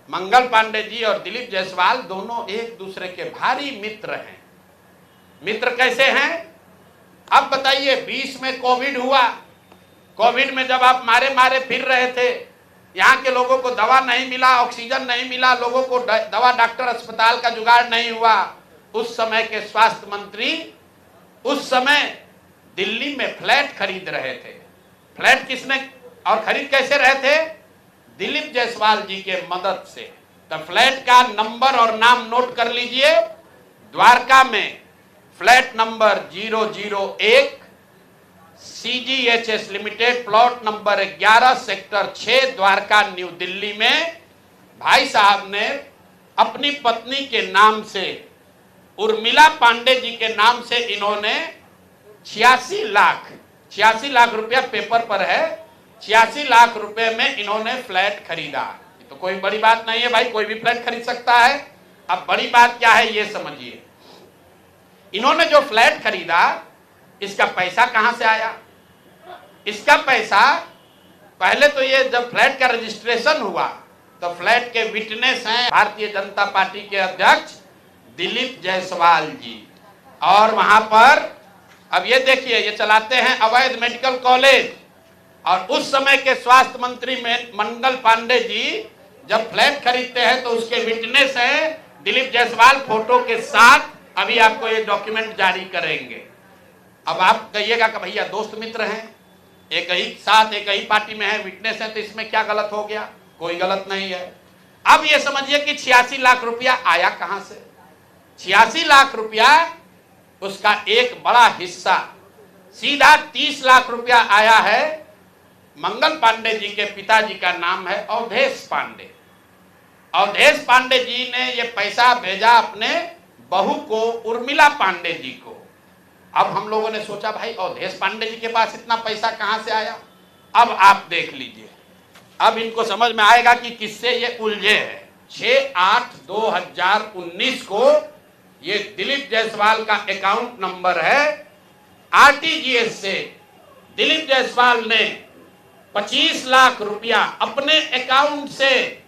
मंगल पांडे जी और दिलीप जायसवाल दोनों एक दूसरे के भारी मित्र हैं। मित्र कैसे हैं? अब बताइए, 20 में कोविड हुआ। कोविड में जब आप मारे मारे फिर रहे थे, यहाँ के लोगों को दवा नहीं मिला, ऑक्सीजन नहीं मिला, लोगों को दवा डॉक्टर अस्पताल का जुगाड़ नहीं हुआ, उस समय के स्वास्थ्य मंत्री उस समय दिल्ली में फ्लैट खरीद रहे थे। फ्लैट किसने और खरीद कैसे रहे थे? दिलीप जायसवाल जी के मदद से। तो फ्लैट का नंबर और नाम नोट कर लीजिए। द्वारका में flat number 001 CGHS limited, plot number 11 sector 6 Dwarka new Delhi में भाई साहब ने अपनी पत्नी के नाम से, उर्मिला पांडे जी के नाम से इन्होंने 86 लाख रुपया पेपर पर है, 86 लाख रुपए में इन्होंने फ्लैट खरीदा। तो कोई बड़ी बात नहीं है भाई, कोई भी फ्लैट खरीद सकता है। अब बड़ी बात क्या है ये समझिए। इन्होंने जो फ्लैट खरीदा, इसका पैसा कहां से आया? इसका पैसा पहले तो ये जब फ्लैट का रजिस्ट्रेशन हुआ तो फ्लैट के विटनेस हैं भारतीय जनता पार्टी के अध्यक्ष दिलीप जायसवाल जी। और वहां पर अब ये देखिए, ये चलाते हैं अवैध मेडिकल कॉलेज। और उस समय के स्वास्थ्य मंत्री में मंगल पांडे जी जब फ्लैट खरीदते हैं तो उसके विटनेस हैं दिलीप जायसवाल फोटो के साथ। अभी आपको ये डॉक्यूमेंट जारी करेंगे। अब आप कहिएगा कि भैया दोस्त मित्र हैं, एक ही साथ एक ही पार्टी में है, विटनेस है, तो इसमें क्या गलत हो गया? कोई गलत नहीं है। अब ये समझिए कि 86 लाख रुपया आया कहां से? 86 लाख रुपया उसका एक बड़ा हिस्सा सीधा 30 लाख रुपया आया है। मंगल पांडे जी के पिताजी का नाम है अवधेश पांडे। अवधेश पांडे जी ने ये पैसा भेजा अपने बहू को, उर्मिला पांडे जी को। अब हम लोगों ने सोचा भाई अवधेश पांडे जी के पास इतना पैसा कहां से आया? अब आप देख लीजिए, अब इनको समझ में आएगा कि किससे ये उलझे हैं। 6/8/2019 को ये दिलीप जायसवाल का अकाउंट नंबर है। RTGS से दिलीप जायसवाल ने 25 लाख रुपया अपने अकाउंट से,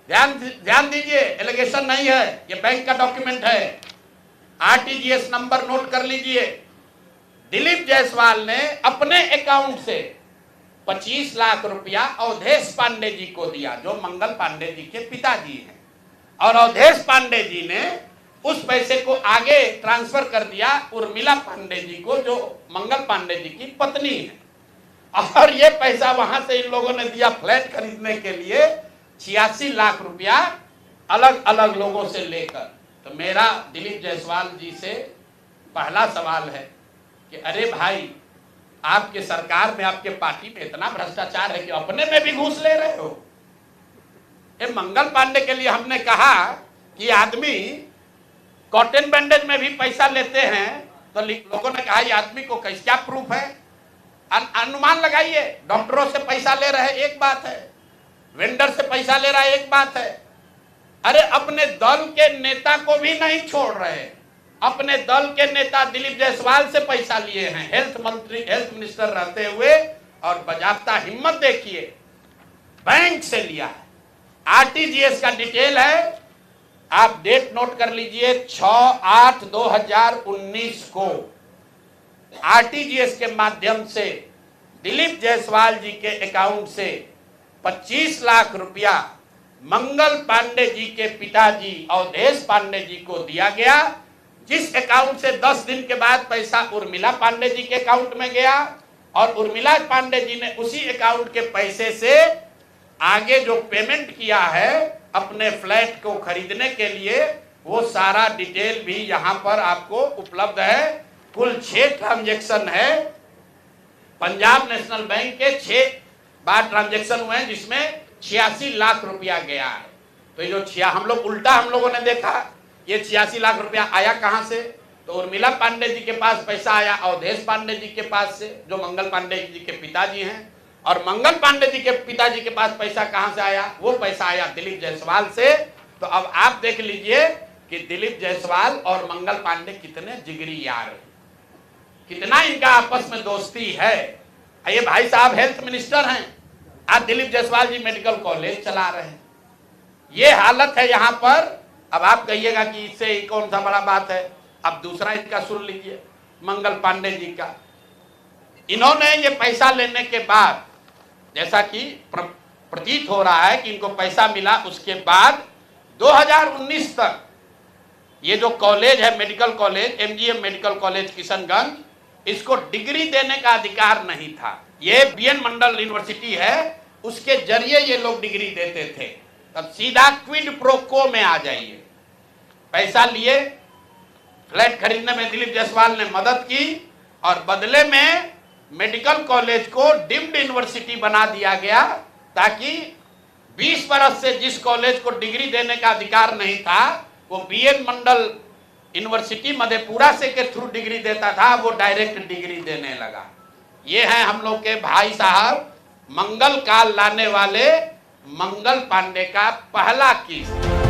ध्यान दीजिए, एलिगेशन नहीं है, ये बैंक का डॉक्यूमेंट है। RTGS नंबर नोट कर लीजिए। दिलीप जायसवाल ने अपने अकाउंट से 25 लाख रुपया अवधेश पांडे जी को दिया, जो मंगल पांडे जी के पिताजी हैं। और अवधेश पांडे जी ने उस पैसे को आगे ट्रांसफर कर दिया उर्मिला पांडे जी को, जो मंगल पांडे जी की पत्नी है। और ये पैसा वहां से इन लोगों ने दिया फ्लैट खरीदने के लिए, 86 लाख रुपया अलग अलग लोगों से लेकर। तो मेरा दिलीप जायसवाल जी से पहला सवाल है कि अरे भाई, आपके सरकार में, आपके पार्टी में इतना भ्रष्टाचार है कि अपने में भी घूस ले रहे हो। ये मंगल पांडे के लिए हमने कहा कि आदमी कॉटन बैंडेज में भी पैसा लेते हैं, तो लोगों ने कहा ये आदमी को कैसे, क्या प्रूफ है? अनुमान लगाइए। डॉक्टरों से पैसा ले रहे एक बात है, वेंडर से पैसा ले रहा है एक बात है। अरे अपने दल के नेता को भी नहीं छोड़ रहे। अपने दल के नेता दिलीप जायसवाल से पैसा लिए हैं, हेल्थ मिनिस्टर रहते हुए, और बजाबता हिम्मत देखिए, बैंक से लिया है। RTGS का डिटेल है, आप डेट नोट कर लीजिए, 6/8/2019 को RTGS के माध्यम से दिलीप जायसवाल जी के अकाउंट से 25 लाख रुपया मंगल पांडे जी के पिताजी अवधेश पांडे जी को दिया गया, जिस अकाउंट से 10 दिन के बाद पैसा उर्मिला पांडे जी के अकाउंट में गया। और उर्मिला पांडे जी ने उसी अकाउंट के पैसे से आगे जो पेमेंट किया है अपने फ्लैट को खरीदने के लिए, वो सारा डिटेल भी यहां पर आपको उपलब्ध है। कुल 6 ट्रांजैक्शन है। पंजाब नेशनल बैंक के 6 बार ट्रांजैक्शन हुए हैं, जिसमें 86 लाख रुपया गया है। तो ये जो हम लोगों ने देखा, ये 86 लाख रुपया आया कहां से? तो उर्मिला पांडे जी के पास पैसा आया अवधेश पांडे जी के पास से, जो मंगल पांडे जी के पिताजी हैं। और मंगल पांडे जी के पिताजी के पास पैसा कहां से आया? वो पैसा आया दिलीप जायसवाल से। तो अब आप देख लीजिए कि दिलीप जायसवाल और मंगल पांडे कितने जिगरी यार हैं, कितना इनका आपस में दोस्ती है। ये भाई साहब हेल्थ मिनिस्टर हैं, आज दिलीप जायसवाल जी मेडिकल कॉलेज चला रहे हैं। ये हालत है यहाँ पर। अब आप कहिएगा कि इससे कौन सा बड़ा बात है। अब दूसरा इसका सुन लीजिए, मंगल पांडे जी का। इन्होंने ये पैसा लेने के बाद, जैसा कि प्रतीत हो रहा है कि इनको पैसा मिला, उसके बाद 2019 तक ये जो कॉलेज है, medical college, MGM medical college Kishanganj, इसको डिग्री देने का अधिकार नहीं था। ये बीएन मंडल यूनिवर्सिटी है, उसके जरिए ये लोग डिग्री देते थे। तब सीधा क्विड प्रो को में आ जाइए। पैसा लिए, फ्लैट खरीदने में दिलीप जायसवाल ने मदद की और बदले में मेडिकल कॉलेज को डीम्ड यूनिवर्सिटी बना दिया गया, ताकि 20 बरस से जिस कॉलेज को डिग्री देने का अधिकार नहीं था, वो बीएन मंडल यूनिवर्सिटी मधेपुरा से के थ्रू डिग्री देता था, वो डायरेक्ट डिग्री देने लगा। ये हैं हम लोग के भाई साहब, मंगल काल लाने वाले मंगल पांडे का पहला केस।